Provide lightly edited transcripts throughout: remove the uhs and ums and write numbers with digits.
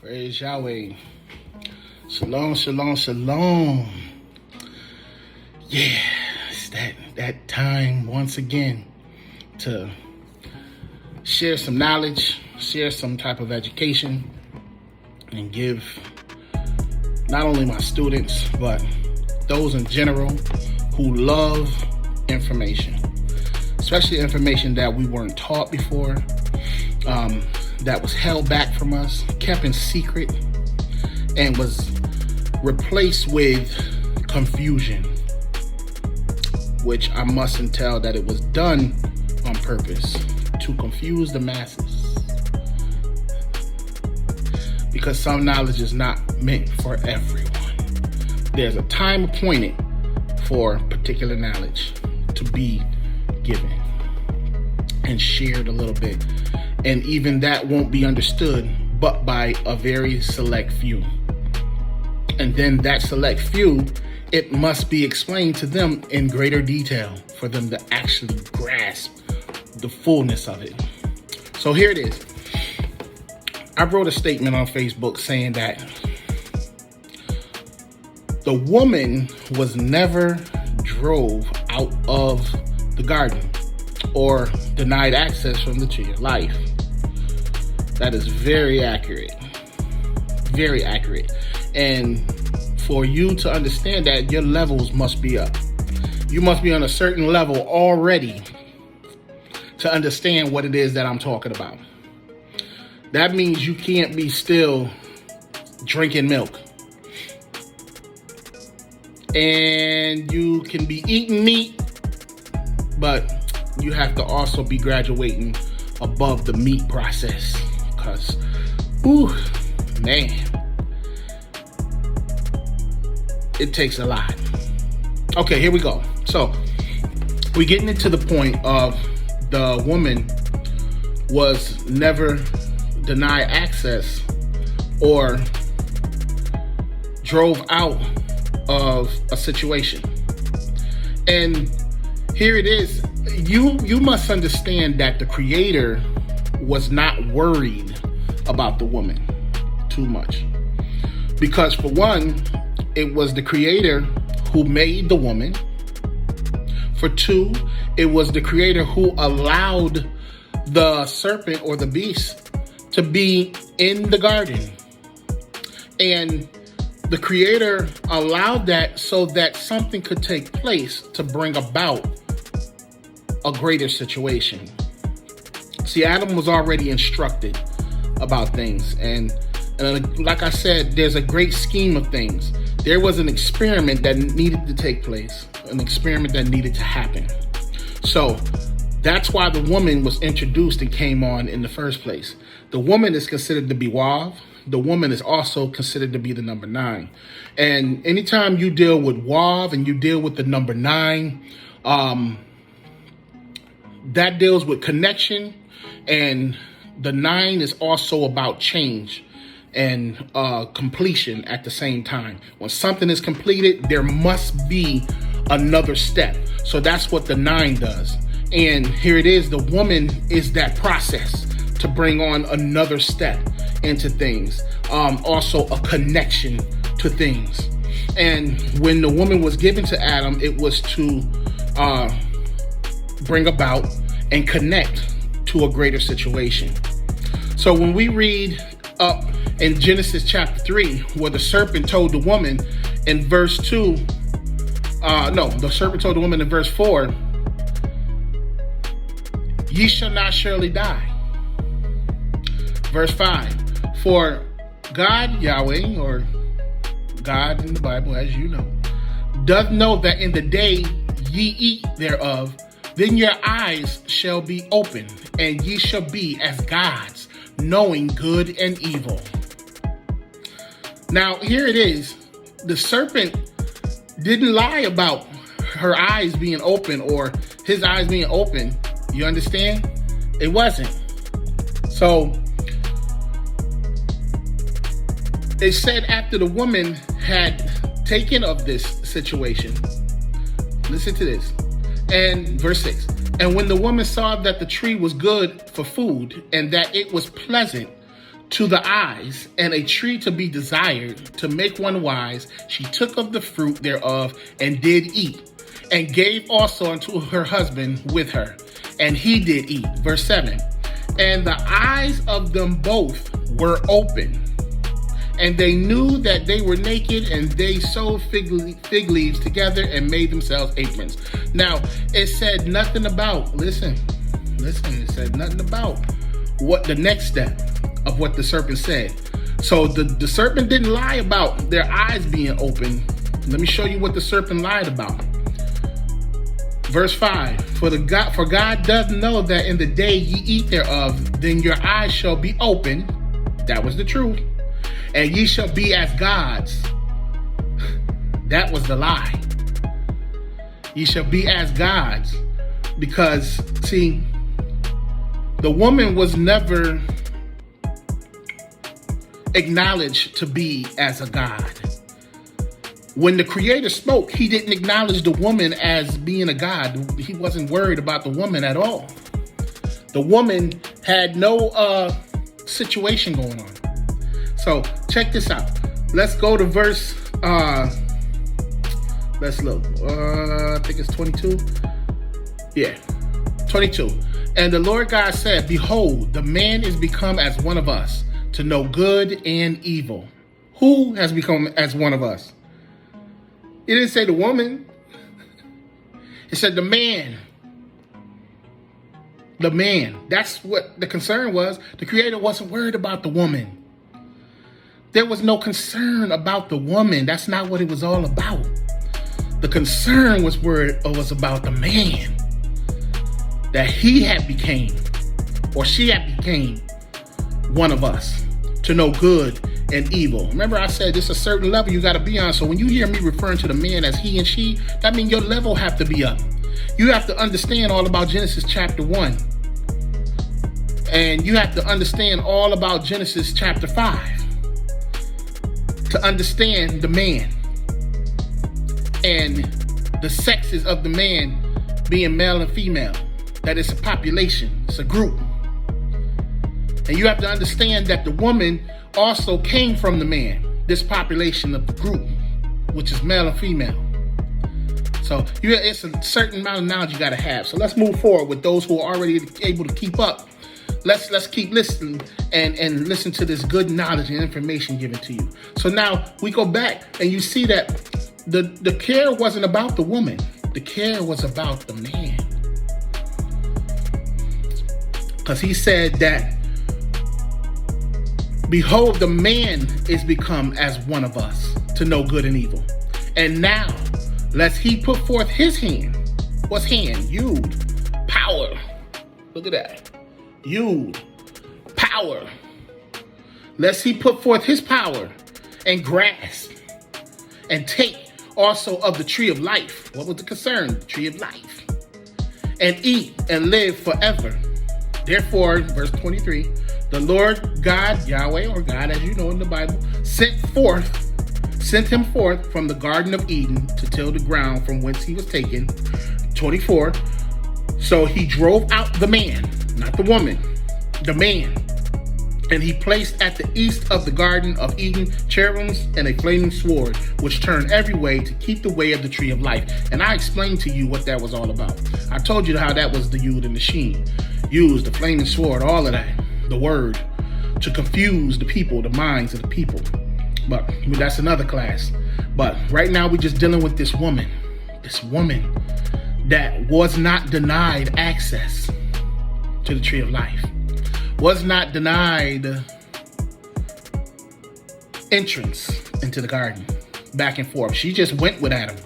Praise Yahweh. Shalom, shalom, shalom. Yeah, it's that time once again to share some knowledge, share some type of education, and give not only my students, but those in general who love information, especially information that we weren't taught before, that was held back from us, kept in secret, and was replaced with confusion, which I mustn't tell that it was done on purpose to confuse the masses, because some knowledge is not meant for everyone. There's a time appointed for particular knowledge to be given and shared a little bit, and even that won't be understood but by a very select few. And then that select few, it must be explained to them in greater detail for them to actually grasp the fullness of it. So here it is. I wrote a statement on Facebook saying that the woman was never drove out of the garden or denied access from the tree of life. That is very accurate. Very accurate. And for you to understand that, your levels must be up. You must be on a certain level already to understand what it is that I'm talking about. That means you can't be still drinking milk. And you can be eating meat, but you have to also be graduating above the meat process. Because, man, it takes a lot. Okay, here we go. So we're getting into the point of the woman was never denied access or drove out of a situation. And here it is. You must understand that the Creator was not worried about the woman too much. Because for one, it was the Creator who made the woman. For two, it was the Creator who allowed the serpent or the beast to be in the garden. And the Creator allowed that so that something could take place to bring about a greater situation. See, Adam was already instructed about things. And like I said, there's a great scheme of things. There was an experiment that needed to take place, an experiment that needed to happen. So that's why the woman was introduced and came on in the first place. The woman is considered to be Wav. The woman is also considered to be the number 9. And anytime you deal with Wav and you deal with the number 9, that deals with connection. And the 9 is also about change and completion at the same time. When something is completed, there must be another step. So that's what the 9 does. And here it is. The woman is that process to bring on another step into things. Also a connection to things. And when the woman was given to Adam, it was to bring about and connect to a greater situation. So when we read up in Genesis chapter 3, where the serpent told the woman in verse 2, the serpent told the woman in verse 4, ye shall not surely die. Verse 5, for God, Yahweh, or God in the Bible, as you know, doth know that in the day ye eat thereof, then your eyes shall be open, and ye shall be as gods, knowing good and evil. Now, here it is. The serpent didn't lie about her eyes being open or his eyes being open. You understand? It wasn't. So it said after the woman had taken of this situation, listen to this. And verse 6, and when the woman saw that the tree was good for food, and that it was pleasant to the eyes, and a tree to be desired, to make one wise. She took of the fruit thereof, and did eat, and gave also unto her husband with her, and he did eat. Verse 7. And the eyes of them both were open, and they knew that they were naked, and they sewed fig leaves together and made themselves aprons. Now, it said nothing about, listen, it said nothing about what the next step of what the serpent said. So the serpent didn't lie about their eyes being open. Let me show you what the serpent lied about. Verse 5, for God doth know that in the day ye eat thereof, then your eyes shall be open. That was the truth. And ye shall be as gods. That was the lie. Ye shall be as gods. Because, see, the woman was never acknowledged to be as a god. When the Creator spoke, he didn't acknowledge the woman as being a god. He wasn't worried about the woman at all. The woman had no situation going on. So check this out. Let's go to verse, let's look. I think it's 22. Yeah, 22. And the Lord God said, behold, the man is become as one of us, to know good and evil. Who has become as one of us? It didn't say the woman. It said the man. The man. That's what the concern was. The Creator wasn't worried about the woman. There was no concern about the woman. That's not what it was all about. The concern was about the man. That he had became, or she had became, one of us, to know good and evil. Remember I said there's a certain level you got to be on. So when you hear me referring to the man as he and she, that means your level have to be up. You have to understand all about Genesis chapter 1. And you have to understand all about Genesis chapter 5 to understand the man and the sexes of the man being male and female. That it's a population, it's a group. And you have to understand that the woman also came from the man, this population of the group, which is male and female. So it's a certain amount of knowledge you got to have. So let's move forward with those who are already able to keep up. Let's keep listening and listen to this good knowledge and information given to you. So now we go back and you see that the care wasn't about the woman. The care was about the man. Because he said that, behold, the man is become as one of us, to know good and evil. And now, lest he put forth his hand. What's hand? Yud. Power. Look at that. Yud. Power. Lest he put forth his power and grasp and take also of the tree of life. What was the concern? The tree of life. And eat and live forever. Therefore, verse 23, the Lord God, Yahweh, or God as you know in the Bible, sent him forth from the Garden of Eden to till the ground from whence he was taken. 24, so he drove out the man, not the woman, the man. And he placed at the east of the Garden of Eden cherubims and a flaming sword, which turned every way to keep the way of the tree of life. And I explained to you what that was all about. I told you how that was the Yud and the Sheen. Used the flaming sword, all of that, the word, to confuse the people, the minds of the people. But that's another class. But right now we're just dealing with this woman that was not denied access to the tree of life, was not denied entrance into the garden, back and forth. She just went with Adam.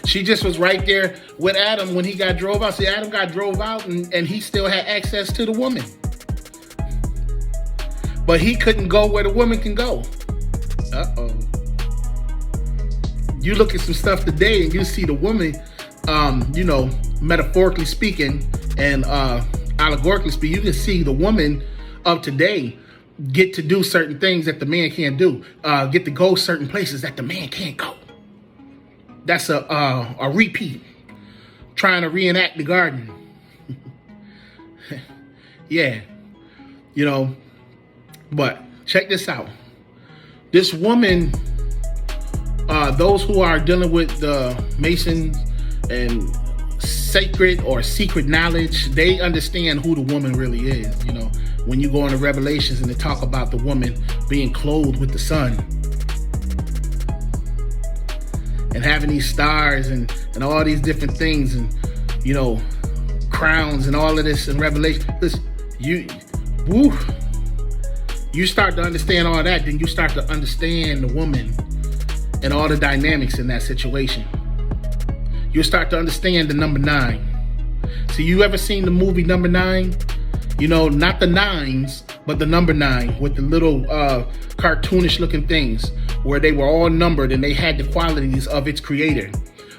She just was right there with Adam when he got drove out. See, Adam got drove out and he still had access to the woman. But he couldn't go where the woman can go. Uh-oh. You look at some stuff today and you see the woman, metaphorically speaking and allegorically speaking, you can see the woman of today get to do certain things that the man can't do. Get to go certain places that the man can't go. That's a repeat, trying to reenact the garden. Yeah. you know. But check this out. This woman, those who are dealing with the Masons and sacred or secret knowledge, they understand who the woman really is. You know, when you go into Revelations and they talk about the woman being clothed with the sun and having these stars and all these different things, and, you know, crowns and all of this in Revelation. Listen, you start to understand all that, then you start to understand the woman and all the dynamics in that situation. You'll start to understand the number 9. See, you ever seen the movie Number 9? You know, not the nines, but the number 9 with the little cartoonish looking things where they were all numbered and they had the qualities of its creator.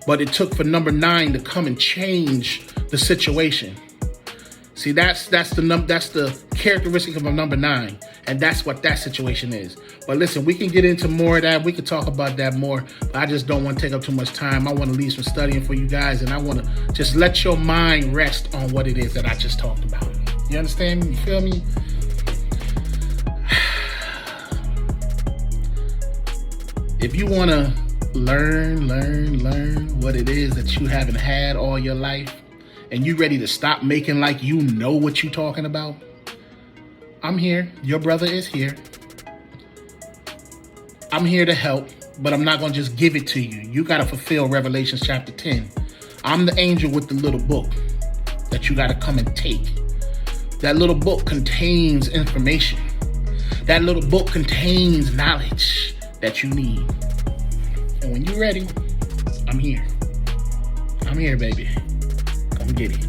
But it took for number 9 to come and change the situation. See, that's the characteristic of a number 9, and that's what that situation is. But listen, we can get into more of that. We could talk about that more. But I just don't want to take up too much time. I want to leave some studying for you guys, and I want to just let your mind rest on what it is that I just talked about. You understand me? You feel me? If you want to learn what it is that you haven't had all your life, and you ready to stop making like you know what you talking about, I'm here. Your brother is here. I'm here to help, but I'm not going to just give it to you. You got to fulfill Revelation chapter 10. I'm the angel with the little book that you got to come and take. That little book contains information. That little book contains knowledge that you need. And when you're ready, I'm here. I'm here, baby. Come get it.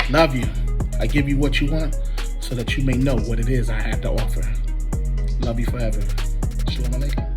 Love you. I give you what you want so that you may know what it is I have to offer. Love you forever. Shalom Aleichem.